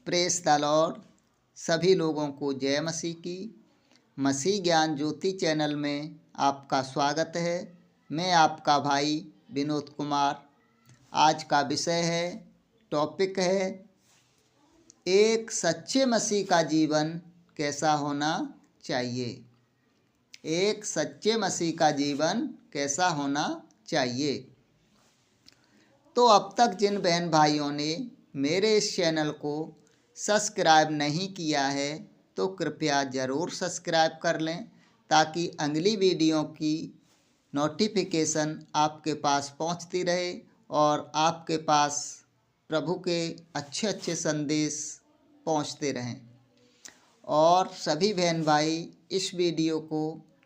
Press the Lord. सभी लोगों को जय मसीह की। मसीह ज्ञान ज्योति चैनल में आपका स्वागत है। मैं आपका भाई विनोद कुमार। आज का विषय है, टॉपिक है, एक सच्चे मसीह का जीवन कैसा होना चाहिए। एक सच्चे मसीह का जीवन कैसा होना चाहिए। तो अब तक जिन बहन भाइयों ने मेरे इस चैनल को सब्सक्राइब नहीं किया है तो कृपया ज़रूर सब्सक्राइब कर लें, ताकि अगली वीडियो की नोटिफिकेशन आपके पास पहुंचती रहे और आपके पास प्रभु के अच्छे अच्छे संदेश पहुंचते रहें। और सभी बहन भाई इस वीडियो को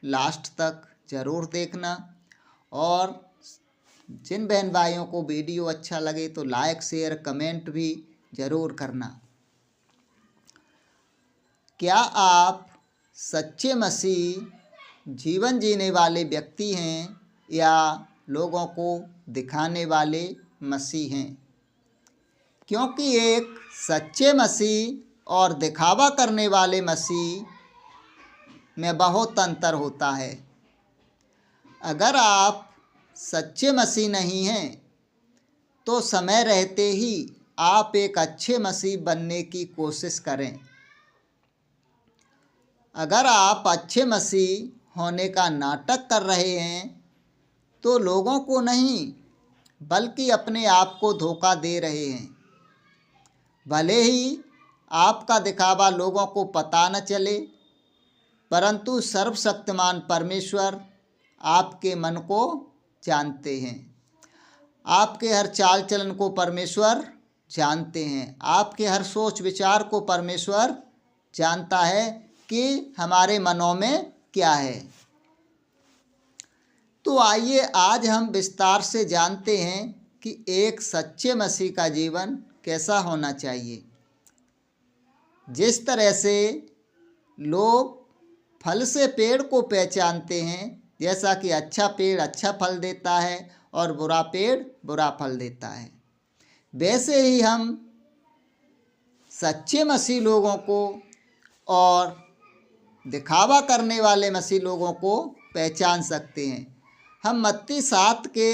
लास्ट तक ज़रूर देखना, और जिन बहन भाइयों को वीडियो अच्छा लगे तो लाइक शेयर कमेंट भी ज़रूर करना। क्या आप सच्चे मसीह जीवन जीने वाले व्यक्ति हैं या लोगों को दिखाने वाले मसीह हैं? क्योंकि एक सच्चे मसीह और दिखावा करने वाले मसीह में बहुत अंतर होता है। अगर आप सच्चे मसीह नहीं हैं तो समय रहते ही आप एक अच्छे मसीह बनने की कोशिश करें। अगर आप अच्छे मसीह होने का नाटक कर रहे हैं तो लोगों को नहीं बल्कि अपने आप को धोखा दे रहे हैं। भले ही आपका दिखावा लोगों को पता न चले, परंतु सर्वशक्तिमान परमेश्वर आपके मन को जानते हैं। आपके हर चाल चलन को परमेश्वर जानते हैं। आपके हर सोच विचार को परमेश्वर जानता है कि हमारे मनों में क्या है। तो आइए आज हम विस्तार से जानते हैं कि एक सच्चे मसीह का जीवन कैसा होना चाहिए। जिस तरह से लोग फल से पेड़ को पहचानते हैं, जैसा कि अच्छा पेड़ अच्छा फल देता है और बुरा पेड़ बुरा फल देता है, वैसे ही हम सच्चे मसीह लोगों को और दिखावा करने वाले मसीह लोगों को पहचान सकते हैं। हम मत्ती 7 के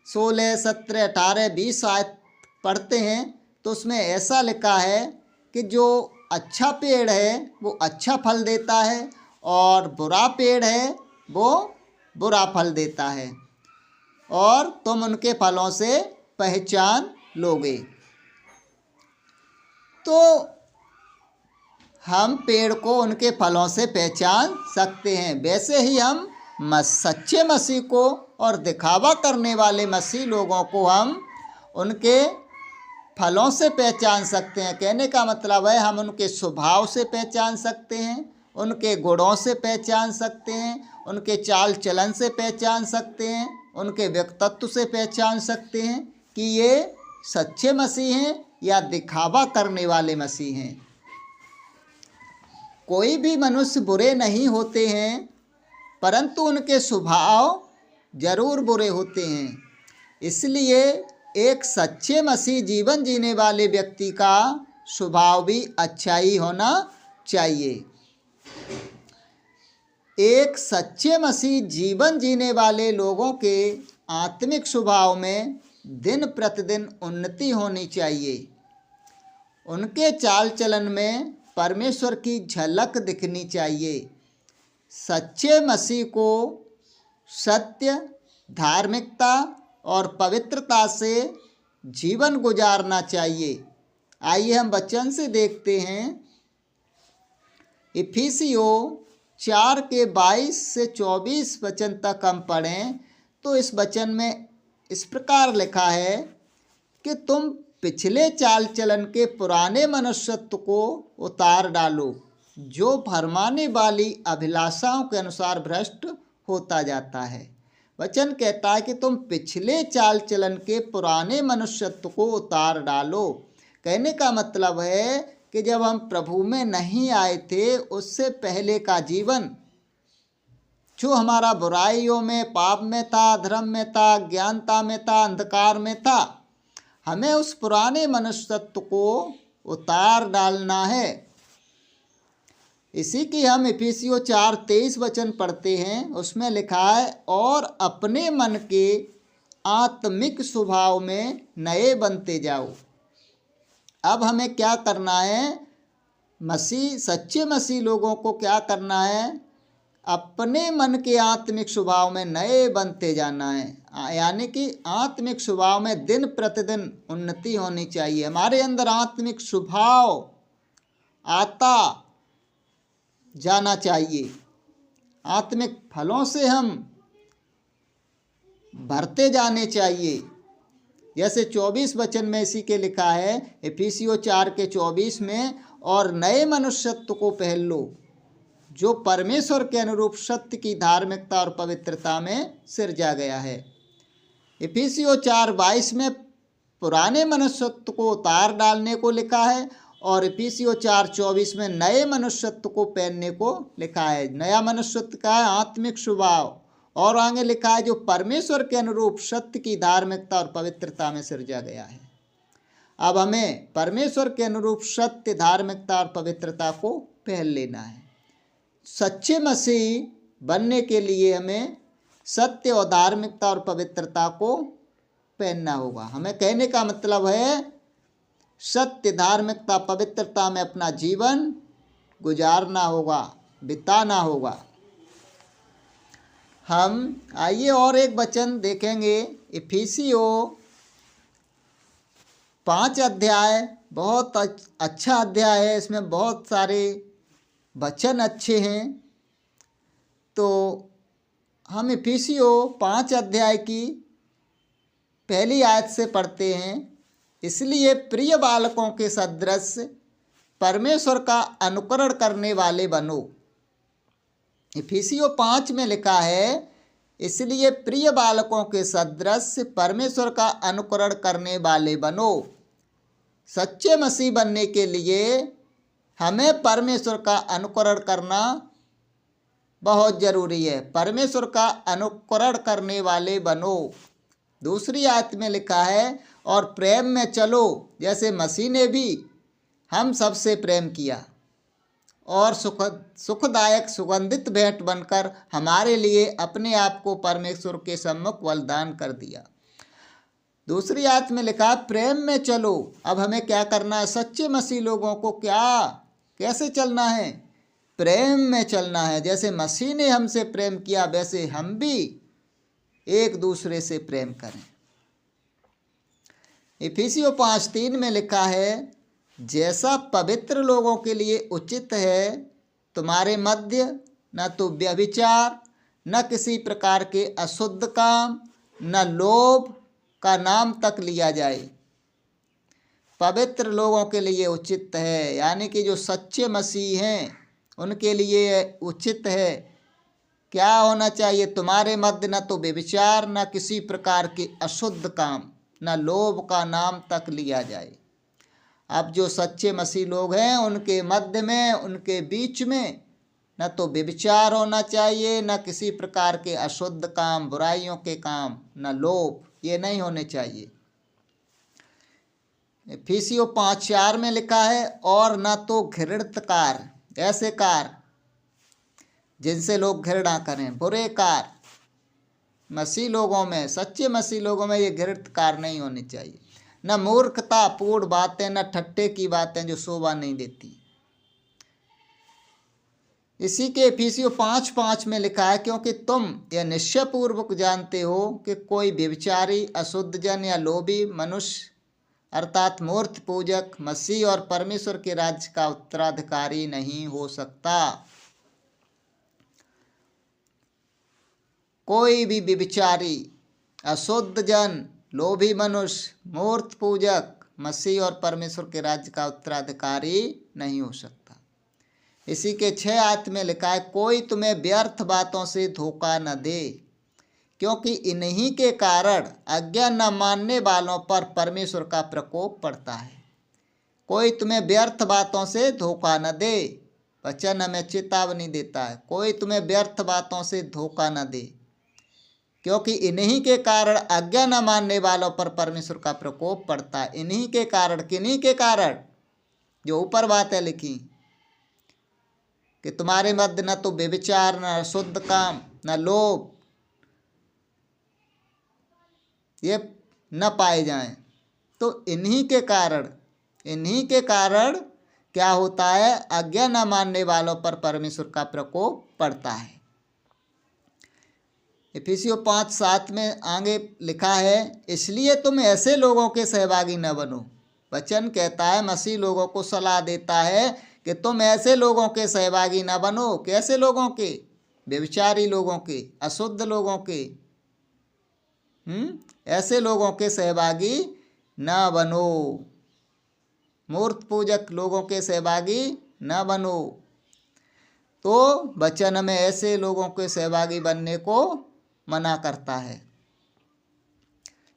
16, 17, 18, 20 आयत पढ़ते हैं तो उसमें ऐसा लिखा है कि जो अच्छा पेड़ है वो अच्छा फल देता है और बुरा पेड़ है वो बुरा फल देता है, और तुम उनके फलों से पहचान लोगे। तो हम पेड़ को उनके फलों से पहचान सकते हैं। वैसे ही हम सच्चे मसीह को और दिखावा करने वाले मसीह लोगों को हम उनके फलों से पहचान सकते हैं। कहने का मतलब है हम उनके स्वभाव से पहचान सकते हैं, उनके गुणों से पहचान सकते हैं, उनके चाल चलन से पहचान सकते हैं, उनके व्यक्तित्व से पहचान सकते हैं कि ये सच्चे मसीह हैं या दिखावा करने वाले मसीह हैं। कोई भी मनुष्य बुरे नहीं होते हैं, परंतु उनके स्वभाव जरूर बुरे होते हैं। इसलिए एक सच्चे मसीह जीवन जीने वाले व्यक्ति का स्वभाव भी अच्छा ही होना चाहिए। एक सच्चे मसीह जीवन जीने वाले लोगों के आत्मिक स्वभाव में दिन प्रतिदिन उन्नति होनी चाहिए। उनके चाल चलन में परमेश्वर की झलक दिखनी चाहिए। सच्चे मसीह को सत्य, धार्मिकता और पवित्रता से जीवन गुजारना चाहिए। आइए हम वचन से देखते हैं। इफिसियों 4 के 22 से 24 वचन तक हम पढ़ें तो इस वचन में इस प्रकार लिखा है कि तुम पिछले चाल चलन के पुराने मनुष्यत्व को उतार डालो, जो भरमाने वाली अभिलाषाओं के अनुसार भ्रष्ट होता जाता है। वचन कहता है कि तुम पिछले चाल चलन के पुराने मनुष्यत्व को उतार डालो। कहने का मतलब है कि जब हम प्रभु में नहीं आए थे उससे पहले का जीवन जो हमारा बुराइयों में, पाप में था, धर्म में था, अज्ञानता में था, अंधकार में था, हमें उस पुराने मनुष्यत्व को उतार डालना है। इसी की हम इफिसियों 4:23 वचन पढ़ते हैं। उसमें लिखा है, और अपने मन के आत्मिक स्वभाव में नए बनते जाओ। अब हमें क्या करना है? सच्चे मसीह लोगों को क्या करना है? अपने मन के आत्मिक स्वभाव में नए बनते जाना है। यानी कि आत्मिक स्वभाव में दिन प्रतिदिन उन्नति होनी चाहिए। हमारे अंदर आत्मिक स्वभाव आता जाना चाहिए। आत्मिक फलों से हम भरते जाने चाहिए। जैसे 24 वचन में इसी के लिखा है, इफिसियों 4:24 में, और नए मनुष्यत्व को पहन लो जो परमेश्वर के अनुरूप सत्य की धार्मिकता और पवित्रता में सिरजा गया है। इफिसियों 4:22 में पुराने मनुष्यत्व को उतार डालने को लिखा है, और इफिसियों 4:24 में नए मनुष्यत्व को पहनने को लिखा है। नया मनुष्यत्व का है आत्मिक स्वभाव, और आगे लिखा है जो परमेश्वर के अनुरूप सत्य की धार्मिकता और पवित्रता में सिरजा गया है। अब हमें परमेश्वर के अनुरूप सत्य, धार्मिकता और पवित्रता को पहन लेना है। सच्चे मसीह बनने के लिए हमें सत्य और धार्मिकता और पवित्रता को पहनना होगा। हमें कहने का मतलब है सत्य, धार्मिकता, पवित्रता में अपना जीवन गुजारना होगा, बिताना होगा। हम आइए और एक वचन देखेंगे। इफिसियों 5 अध्याय बहुत अच्छा अध्याय है। इसमें बहुत सारे वचन अच्छे हैं। तो हम इफिसियों 5 अध्याय की पहली आयत से पढ़ते हैं। इसलिए प्रिय बालकों के सदृश परमेश्वर का अनुकरण करने वाले बनो। इफिसियों 5 में लिखा है, इसलिए प्रिय बालकों के सदृश परमेश्वर का अनुकरण करने वाले बनो। सच्चे मसीह बनने के लिए हमें परमेश्वर का अनुकरण करना बहुत ज़रूरी है। परमेश्वर का अनुकरण करने वाले बनो। दूसरी आयत में लिखा है, और प्रेम में चलो जैसे मसीह ने भी हम सबसे प्रेम किया और सुखदायक सुगंधित भेंट बनकर हमारे लिए अपने आप को परमेश्वर के सम्मुख बलिदान कर दिया। दूसरी आयत में लिखा है, प्रेम में चलो। अब हमें क्या करना है? सच्चे मसीह लोगों को कैसे चलना है? प्रेम में चलना है। जैसे मसीह ने हमसे प्रेम किया वैसे हम भी एक दूसरे से प्रेम करें। इफिसियों 5:3 में लिखा है, जैसा पवित्र लोगों के लिए उचित है तुम्हारे मध्य न तो व्यभिचार, न किसी प्रकार के अशुद्ध काम, न लोभ का नाम तक लिया जाए। पवित्र लोगों के लिए उचित है, यानी कि जो सच्चे मसीह हैं उनके लिए उचित है। क्या होना चाहिए? तुम्हारे मध्य न तो व्यभिचार, न किसी प्रकार के अशुद्ध काम, न लोभ का नाम तक लिया जाए। अब जो सच्चे मसीह लोग हैं उनके मध्य में, उनके बीच में न तो व्यभिचार होना चाहिए, न किसी प्रकार के अशुद्ध काम, बुराइयों के काम, न लोभ, ये नहीं होने चाहिए। इफिसियों 5:4 में लिखा है, और न तो घृणित कार्य, ऐसे कार्य जिनसे लोग घृणा करें, बुरे कार्य। मसीह लोगों में, सच्चे मसीह लोगों में ये घृणित कार्य नहीं होने चाहिए। न मूर्खता पूर्ण बातें, न ठट्ठे की बातें जो शोभा नहीं देती। इसी के इफिसियों 5:5 में लिखा है, क्योंकि तुम यह निश्चयपूर्वक जानते हो कि कोई व्यभिचारी, अशुद्ध जन या लोभी मनुष्य अर्थात मूर्ति पूजक मसीह और परमेश्वर के राज्य का उत्तराधिकारी नहीं हो सकता। कोई भी व्यभिचारी, अशुद्ध जन, लोभी मनुष्य, मूर्ति पूजक मसीह और परमेश्वर के राज्य का उत्तराधिकारी नहीं हो सकता। इसी के 6 आयत में लिखा है, कोई तुम्हें व्यर्थ बातों से धोखा न दे, क्योंकि इन्हीं के कारण आज्ञा न मानने वालों पर परमेश्वर का प्रकोप पड़ता है। कोई तुम्हें व्यर्थ बातों से धोखा न दे। वचन हमें चेतावनी देता है, कोई तुम्हें व्यर्थ बातों से धोखा न दे, क्योंकि इन्हीं के कारण आज्ञा न मानने वालों पर परमेश्वर का प्रकोप पड़ता है। इन्हीं के कारण, किन्हीं के कारण? जो ऊपर बातें लिखी कि तुम्हारे मध्य न तो व्यभिचार, न शुद्ध काम, न लोभ, ये न पाए जाएं। तो इन्हीं के कारण क्या होता है, आज्ञा न मानने वालों पर परमेश्वर का प्रकोप पड़ता है। इफिसियों 5:7 में आगे लिखा है, इसलिए तुम ऐसे लोगों के सहभागी न बनो। वचन कहता है, मसीह लोगों को सलाह देता है कि तुम ऐसे लोगों के सहभागी न बनो। कैसे लोगों के? व्यभिचारी लोगों के, अशुद्ध लोगों के, ऐसे लोगों के सहभागी न बनो। मूर्त पूजक लोगों के सहभागी न बनो। तो वचन में ऐसे लोगों के सहभागी बनने को मना करता है।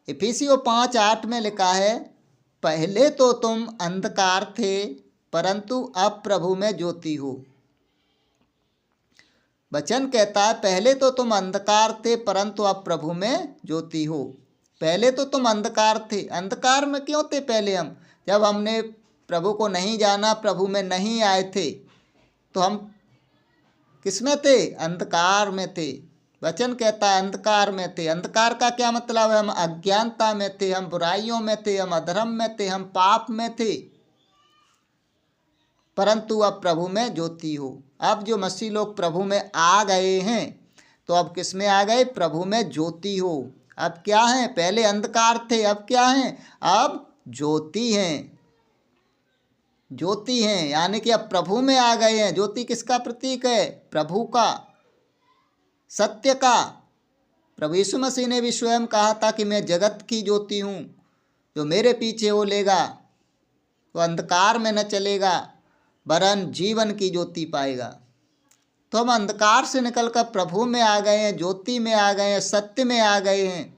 इफिसियों 5:8 में लिखा है, पहले तो तुम अंधकार थे परंतु अब प्रभु में ज्योति हो। वचन कहता है, पहले तो तुम अंधकार थे परंतु अब प्रभु में ज्योति हो। पहले तो तुम अंधकार थे। अंधकार में क्यों थे पहले हम? जब हमने प्रभु को नहीं जाना, प्रभु में नहीं आए थे, तो हम किस में थे? अंधकार में थे। वचन कहता है अंधकार में थे। अंधकार का क्या मतलब है? हम अज्ञानता में थे, हम बुराइयों में थे, हम अधर्म में थे, हम पाप में थे, परंतु अब प्रभु में ज्योति हो। अब जो मसीह लोग प्रभु में आ गए हैं, तो अब किस में आ गए? प्रभु में ज्योति हो। अब क्या है? पहले अंधकार थे, अब क्या हैं? अब ज्योति हैं। ज्योति हैं, यानी कि अब प्रभु में आ गए हैं। ज्योति किसका प्रतीक है? प्रभु का, सत्य का। प्रभु यीशु मसीह ने भी स्वयं कहा था कि मैं जगत की ज्योति हूँ, जो मेरे पीछे हो लेगा वो अंधकार में न चलेगा वरन जीवन की ज्योति पाएगा। तो हम अंधकार से निकलकर प्रभु में आ गए हैं, ज्योति में आ गए हैं, सत्य में आ गए हैं।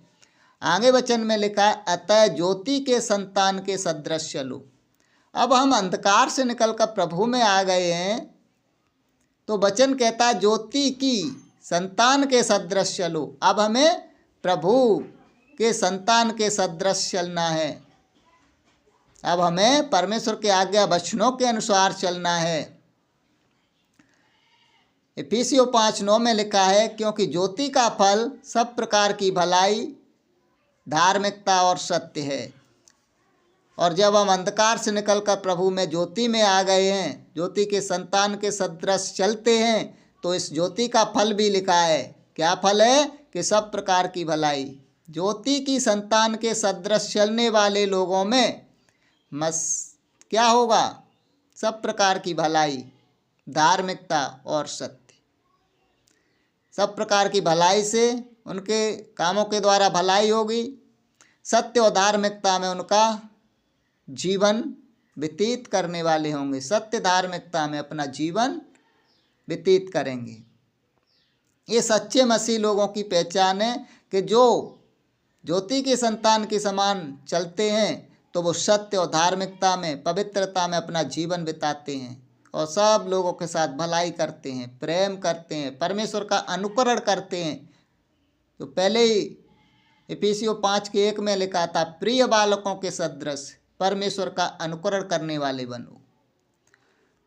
आगे वचन में लिखा है, अतः ज्योति के संतान के सदृश चलो। अब हम अंधकार से निकलकर प्रभु में आ गए हैं, तो वचन कहता है ज्योति की संतान के सदृश चलो। अब हमें प्रभु के संतान के सदृश चलना है। अब हमें परमेश्वर के आज्ञा वचनों के अनुसार चलना है। इफिसियों 5:9 में लिखा है, क्योंकि ज्योति का फल सब प्रकार की भलाई, धार्मिकता और सत्य है। और जब हम अंधकार से निकलकर प्रभु में ज्योति में आ गए हैं, ज्योति के संतान के सदृश चलते हैं, तो इस ज्योति का फल भी लिखा है। क्या फल है? कि सब प्रकार की भलाई। ज्योति की संतान के सदृश चलने वाले लोगों में क्या होगा? सब प्रकार की भलाई, धार्मिकता और सत्य। सब प्रकार की भलाई से उनके कामों के द्वारा भलाई होगी। सत्य और धार्मिकता में उनका जीवन व्यतीत करने वाले होंगे। सत्य धार्मिकता में अपना जीवन व्यतीत करेंगे। ये सच्चे मसीह लोगों की पहचान है कि जो ज्योति के संतान के समान चलते हैं, तो वो सत्य और धार्मिकता में, पवित्रता में अपना जीवन बिताते हैं और सब लोगों के साथ भलाई करते हैं, प्रेम करते हैं, परमेश्वर का अनुकरण करते हैं। तो पहले ही इफिसियों 5:1 में लिखा था, प्रिय बालकों के सदृश परमेश्वर का अनुकरण करने वाले बनो।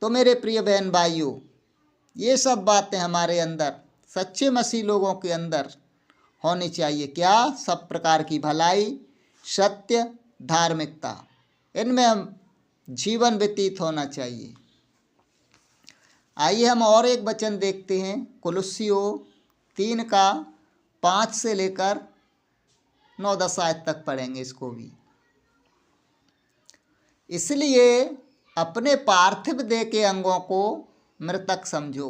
तो मेरे प्रिय बहन भाइयों, ये सब बातें हमारे अंदर, सच्चे मसीह लोगों के अंदर होनी चाहिए। क्या? सब प्रकार की भलाई, सत्य, धार्मिकता, इनमें हम जीवन व्यतीत होना चाहिए। आइए हम और एक वचन देखते हैं, कुलुस्सियों 3:5 से लेकर 9-10 आयत तक पढ़ेंगे इसको भी। इसलिए अपने पार्थिव देह के अंगों को मृतक समझो,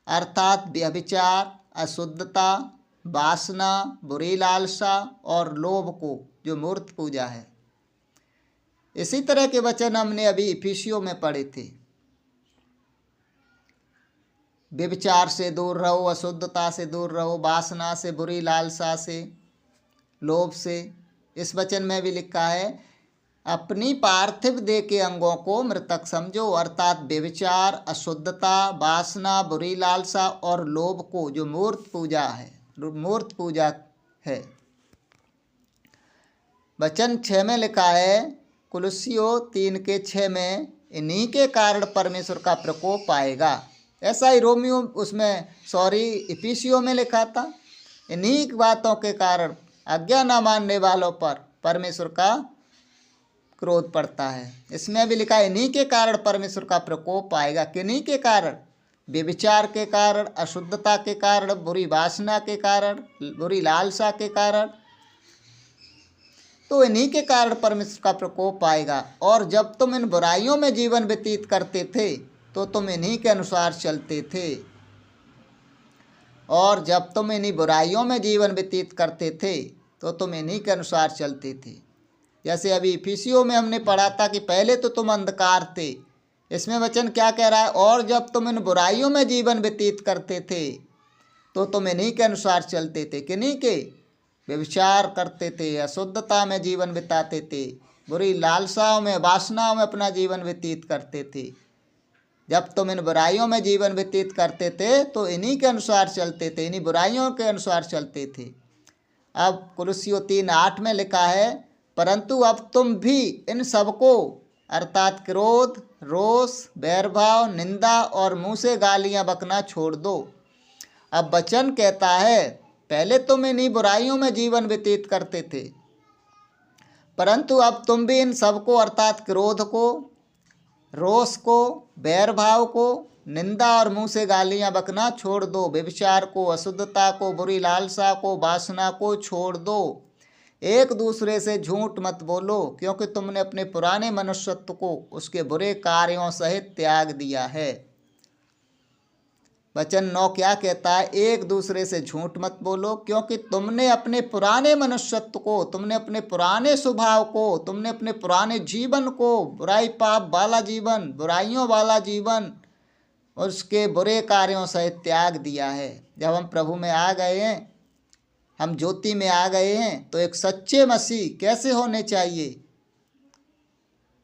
अर्थात व्यभिचार, अशुद्धता, वासना, बुरी लालसा और लोभ को, जो मूर्त पूजा है। इसी तरह के वचन हमने अभी इफिसियों में पढ़े थे। व्यभिचार से दूर रहो, अशुद्धता से दूर रहो, वासना से, बुरी लालसा से, लोभ से। इस वचन में भी लिखा है, अपनी पार्थिव देह के अंगों को मृतक समझो, अर्थात व्यभिचार, अशुद्धता, वासना, बुरी लालसा और लोभ को, जो मूर्त पूजा है, मूर्त पूजा है। वचन 6 में लिखा है, कुलुस्सियों 3:6 में इन्हीं के कारण परमेश्वर का प्रकोप आएगा। ऐसा ही इफिसियों में लिखा था, इन्हीं बातों के कारण आज्ञा न मानने वालों पर परमेश्वर का क्रोध पड़ता है। इसमें भी लिखा है इन्हीं के कारण परमेश्वर का प्रकोप आएगा। किन्हीं के कारण? व्यभिचार के कारण, अशुद्धता के कारण, बुरी वासना के कारण, बुरी लालसा के कारण, तो इन्हीं के कारण परमेश्वर का प्रकोप आएगा। और जब तुम इन बुराइयों में जीवन व्यतीत करते थे तो तुम इन्हीं के अनुसार चलते थे। और जब तुम इन्हीं बुराइयों में जीवन व्यतीत करते थे तो तुम इन्हीं के अनुसार चलते थे। जैसे अभी इफिसियों में हमने पढ़ा था कि पहले तो तुम अंधकार थे। इसमें वचन क्या कह रहा है? और जब तुम इन बुराइयों में जीवन व्यतीत करते थे तो तुम इन्हीं के अनुसार चलते थे। किन्हीं के? व्यभिचार करते थे, अशुद्धता में जीवन बिताते थे, बुरी लालसाओं में, वासनाओं में अपना जीवन व्यतीत करते थे। जब तुम इन बुराइयों में जीवन व्यतीत करते थे तो इन्हीं के अनुसार चलते थे, इन्हीं बुराइयों के अनुसार चलते थे। अब कुलुस्सियों 3:8 में लिखा है, परंतु अब तुम भी इन सबको अर्थात क्रोध, रोष, बैरभाव, निंदा और मुँह से गालियाँ बकना छोड़ दो। अब वचन कहता है पहले तुम इन्हीं बुराइयों में जीवन व्यतीत करते थे, परंतु अब तुम भी इन सबको अर्थात क्रोध को, रोष को, बैरभाव को, निंदा और मुँह से गालियाँ बकना छोड़ दो। व्यभिचार को, अशुद्धता को, बुरी लालसा को, वासना को छोड़ दो। एक दूसरे से झूठ मत बोलो, क्योंकि तुमने अपने पुराने मनुष्यत्व को उसके बुरे कार्यों सहित त्याग दिया है। वचन 9 क्या कहता है? एक दूसरे से झूठ मत बोलो, क्योंकि तुमने अपने पुराने मनुष्यत्व को, तुमने अपने पुराने स्वभाव को, तुमने अपने पुराने जीवन को, बुराई पाप वाला जीवन, बुराइयों वाला जीवन, उसके बुरे कार्यों सहित त्याग दिया है। जब हम प्रभु में आ गए हैं, हम ज्योति में आ गए हैं, तो एक सच्चे मसीह कैसे होने चाहिए?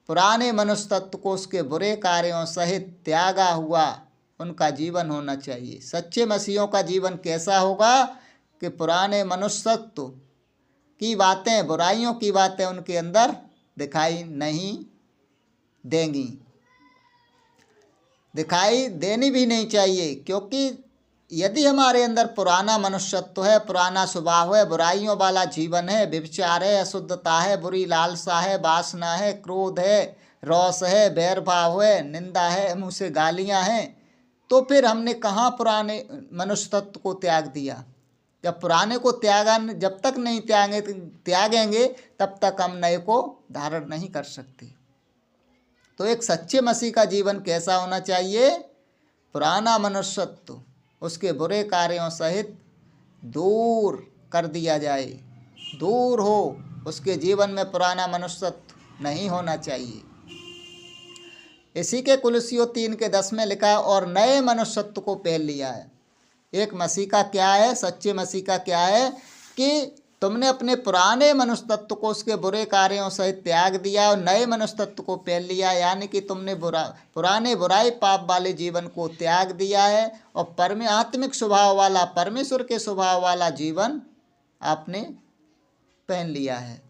पुराने मनुष्य तत्व को उसके बुरे कार्यों सहित त्यागा हुआ उनका जीवन होना चाहिए। सच्चे मसीहों का जीवन कैसा होगा कि पुराने मनुष्य तत्व की बातें, बुराइयों की बातें उनके अंदर दिखाई नहीं देंगी, दिखाई देनी भी नहीं चाहिए। क्योंकि यदि हमारे अंदर पुराना मनुष्यत्व है, पुराना स्वभाव है, बुराइयों वाला जीवन है, व्यभिचार है, अशुद्धता है, बुरी लालसा है, वासना है, क्रोध है, रोष है, बैरभाव है, निंदा है, मुँह से गालियाँ हैं, तो फिर हमने कहाँ पुराने मनुष्य तत्व को त्याग दिया? जब पुराने को जब तक नहीं त्यागेंगे तब तक हम नए को धारण नहीं कर सकते। तो एक सच्चे मसीह का जीवन कैसा होना चाहिए? पुराना मनुष्यत्व उसके बुरे कार्यों सहित दूर कर दिया जाए, दूर हो, उसके जीवन में पुराना मनुष्यत्व नहीं होना चाहिए। इसी के कुलुस्सियों 3:10 में लिखा है, और नए मनुष्यत्व को पहन लिया है। एक मसीह का क्या है? सच्चे मसीह का क्या है कि तुमने अपने पुराने मनुष्य तत्व को उसके बुरे कार्यों सहित त्याग दिया और नए मनुष्य तत्व को पहन लिया। यानी कि तुमने पुराने बुराई पाप वाले जीवन को त्याग दिया है और आत्मिक स्वभाव वाला, परमेश्वर के स्वभाव वाला जीवन आपने पहन लिया है।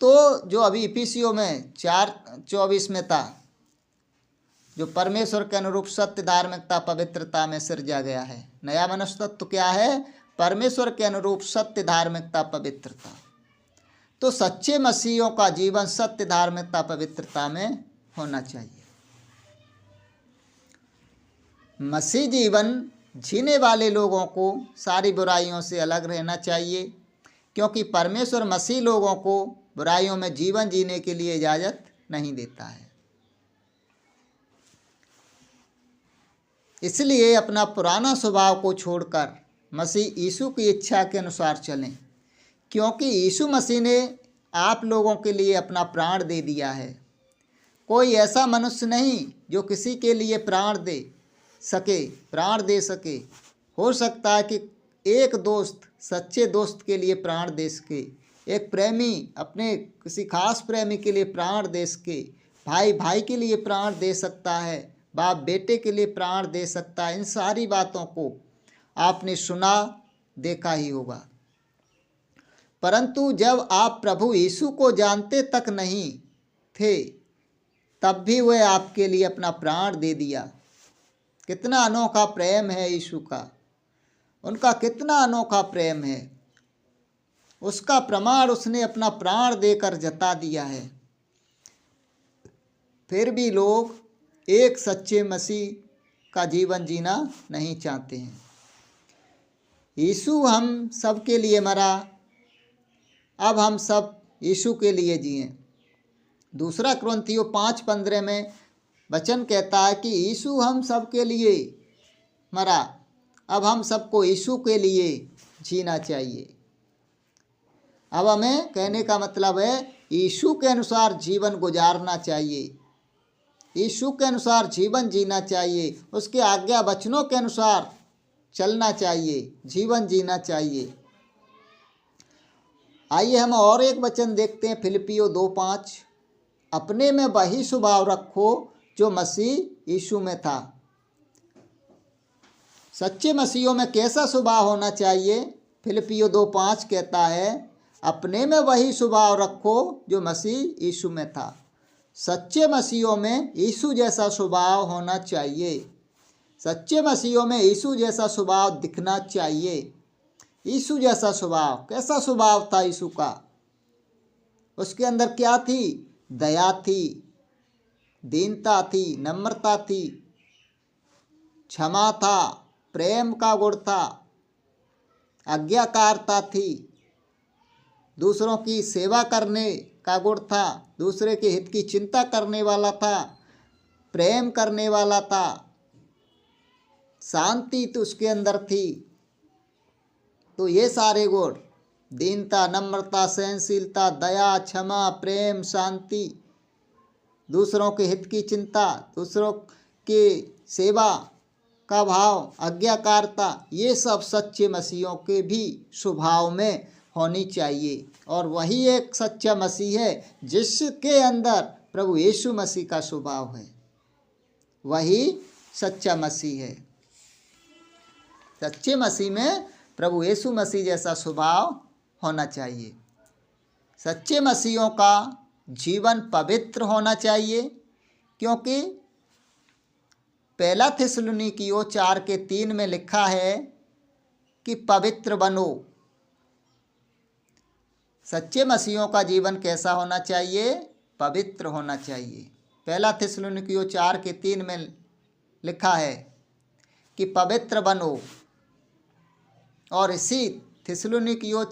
तो जो अभी इफिसियों में 4:24 में था, जो परमेश्वर के अनुरूप सत्य, धार्मिकता, पवित्रता में सिरजा गया है। नया मनुष्य तत्व क्या है? परमेश्वर के अनुरूप सत्य, धार्मिकता, पवित्रता। तो सच्चे मसीहियों का जीवन सत्य, धार्मिकता, पवित्रता में होना चाहिए। मसीह जीवन जीने वाले लोगों को सारी बुराइयों से अलग रहना चाहिए, क्योंकि परमेश्वर मसीह लोगों को बुराइयों में जीवन जीने के लिए इजाज़त नहीं देता है। इसलिए अपना पुराना स्वभाव को छोड़कर मसीह यीशु की इच्छा के अनुसार चलें, क्योंकि यीशु मसीह ने आप लोगों के लिए अपना प्राण दे दिया है। कोई ऐसा मनुष्य नहीं जो किसी के लिए प्राण दे सके। हो सकता है कि एक दोस्त सच्चे दोस्त के लिए प्राण दे सके, एक प्रेमी अपने किसी खास प्रेमी के लिए प्राण दे सके, भाई भाई के लिए प्राण दे सकता है, बाप बेटे के लिए प्राण दे सकता है। इन सारी बातों को आपने सुना, देखा ही होगा। परंतु जब आप प्रभु यीशु को जानते तक नहीं थे तब भी वह आपके लिए अपना प्राण दे दिया। कितना अनोखा प्रेम है यीशु का, उनका कितना अनोखा प्रेम है। उसका प्रमाण उसने अपना प्राण देकर जता दिया है। फिर भी लोग एक सच्चे मसीह का जीवन जीना नहीं चाहते हैं। यीशु हम सब के लिए मरा, अब हम सब यीशु के लिए जिएं। दूसरा कुरिन्थियों 5:15 में वचन कहता है कि यीशु हम सब के लिए मरा, अब हम सबको यीशु के लिए जीना चाहिए। अब हमें कहने का मतलब है यीशु के अनुसार जीवन गुजारना चाहिए, यीशु के अनुसार जीवन जीना चाहिए, उसके आज्ञा वचनों के अनुसार चलना चाहिए, जीवन जीना चाहिए। आइए हम और एक वचन देखते हैं, फिलिपियों 2:5। अपने में वही स्वभाव रखो जो मसीह यीशु में था। सच्चे मसीहों में कैसा स्वभाव होना चाहिए? फिलिपियों 2:5 कहता है अपने में वही स्वभाव रखो जो मसीह यीशु में था। सच्चे मसीहों में यीशु जैसा स्वभाव होना चाहिए। सच्चे मसीहों में यीशु जैसा स्वभाव दिखना चाहिए। यीशु जैसा स्वभाव, कैसा स्वभाव था यीशु का? उसके अंदर क्या थी? दया थी, दीनता थी, नम्रता थी, क्षमा था, प्रेम का गुण था, आज्ञाकारिता थी, दूसरों की सेवा करने का गुण था, दूसरे के हित की चिंता करने वाला था, प्रेम करने वाला था, शांति तो उसके अंदर थी। तो ये सारे गुण, दीनता, नम्रता, सहनशीलता, दया, क्षमा, प्रेम, शांति, दूसरों के हित की चिंता, दूसरों के सेवा का भाव, आज्ञाकारिता, ये सब सच्चे मसीहों के भी स्वभाव में होनी चाहिए। और वही एक सच्चा मसीह है जिसके अंदर प्रभु यीशु मसीह का स्वभाव है, वही सच्चा मसीह है। सच्चे मसीह में प्रभु यीशु मसीह जैसा स्वभाव होना चाहिए। सच्चे मसीहों का जीवन पवित्र होना चाहिए, क्योंकि पहला थिस्सलुनीकियों 4:3 में लिखा है कि पवित्र बनो। सच्चे मसीहों का जीवन कैसा होना चाहिए? पवित्र होना चाहिए। पहला थिस्सलुनीकियों 4:3 में लिखा है कि पवित्र बनो। और इसी थिस्सलुनीकियों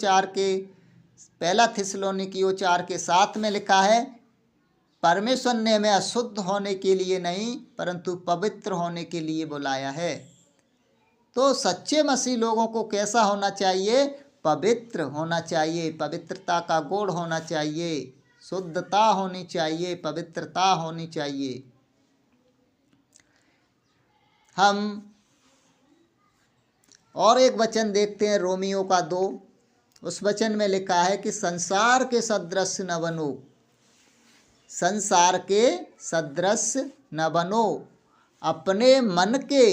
4:7 में लिखा है परमेश्वर ने हमें अशुद्ध होने के लिए नहीं परंतु पवित्र होने के लिए बुलाया है। तो सच्चे मसीह लोगों को कैसा होना चाहिए? पवित्र होना चाहिए, पवित्रता का गुण होना चाहिए, शुद्धता होनी चाहिए, पवित्रता होनी चाहिए। हम और एक वचन देखते हैं, रोमियो का 2। उस वचन में लिखा है कि संसार के सदृश न बनो, संसार के सदृश न बनो, अपने मन के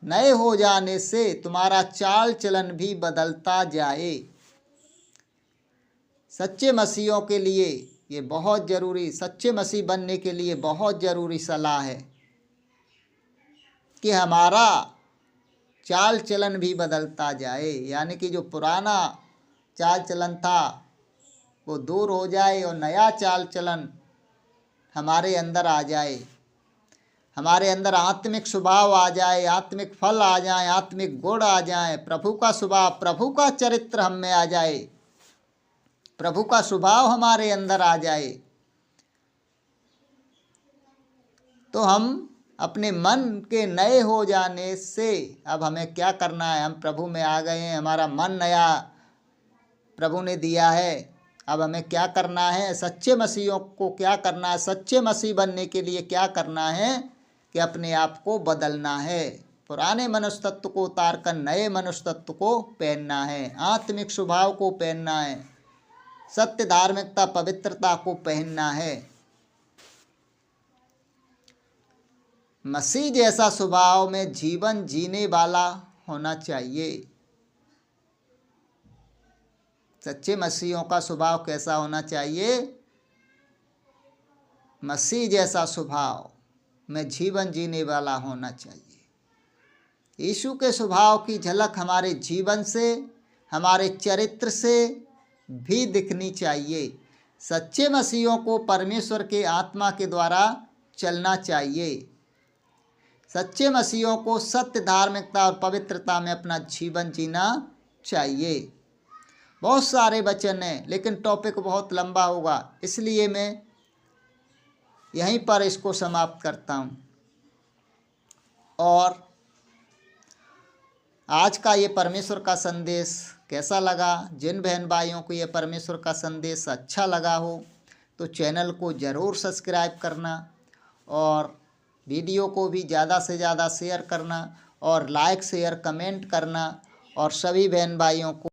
नए हो जाने से तुम्हारा चाल चलन भी बदलता जाए। सच्चे मसीहों के लिए ये बहुत ज़रूरी, सच्चे मसीह बनने के लिए बहुत ज़रूरी सलाह है कि हमारा चाल चलन भी बदलता जाए। यानी कि जो पुराना चाल चलन था वो दूर हो जाए और नया चाल चलन हमारे अंदर आ जाए, हमारे अंदर आत्मिक स्वभाव आ जाए, आत्मिक फल आ जाए, आत्मिक गुण आ जाए, प्रभु का स्वभाव, प्रभु का चरित्र हम में आ जाए, प्रभु का स्वभाव हमारे अंदर आ जाए। तो हम अपने मन के नए हो जाने से अब हमें क्या करना है? हम प्रभु में आ गए हैं, हमारा मन नया प्रभु ने दिया है। अब हमें क्या करना है? सच्चे मसीहों को क्या करना है? सच्चे मसीह बनने के लिए क्या करना है? कि अपने आप को बदलना है, पुराने मनुष्य तत्व को उतार कर नए मनुष्य तत्व को पहनना है, आत्मिक स्वभाव को पहनना है, सत्य, धार्मिकता, पवित्रता को पहनना है। मसीह जैसा स्वभाव में जीवन जीने वाला होना चाहिए। सच्चे मसीहियों का स्वभाव कैसा होना चाहिए? मसीह जैसा स्वभाव में जीवन जीने वाला होना चाहिए। यीशु के स्वभाव की झलक हमारे जीवन से, हमारे चरित्र से भी दिखनी चाहिए। सच्चे मसीहियों को परमेश्वर के आत्मा के द्वारा चलना चाहिए। सच्चे मसीहियों को सत्य, धार्मिकता और पवित्रता में अपना जीवन जीना चाहिए। बहुत सारे वचन हैं, लेकिन टॉपिक बहुत लंबा होगा, इसलिए मैं यहीं पर इसको समाप्त करता हूँ। और आज का ये परमेश्वर का संदेश कैसा लगा? जिन बहन भाइयों को ये परमेश्वर का संदेश अच्छा लगा हो तो चैनल को ज़रूर सब्सक्राइब करना और वीडियो को भी ज़्यादा से ज़्यादा शेयर करना और लाइक, शेयर, कमेंट करना और सभी बहन भाइयों को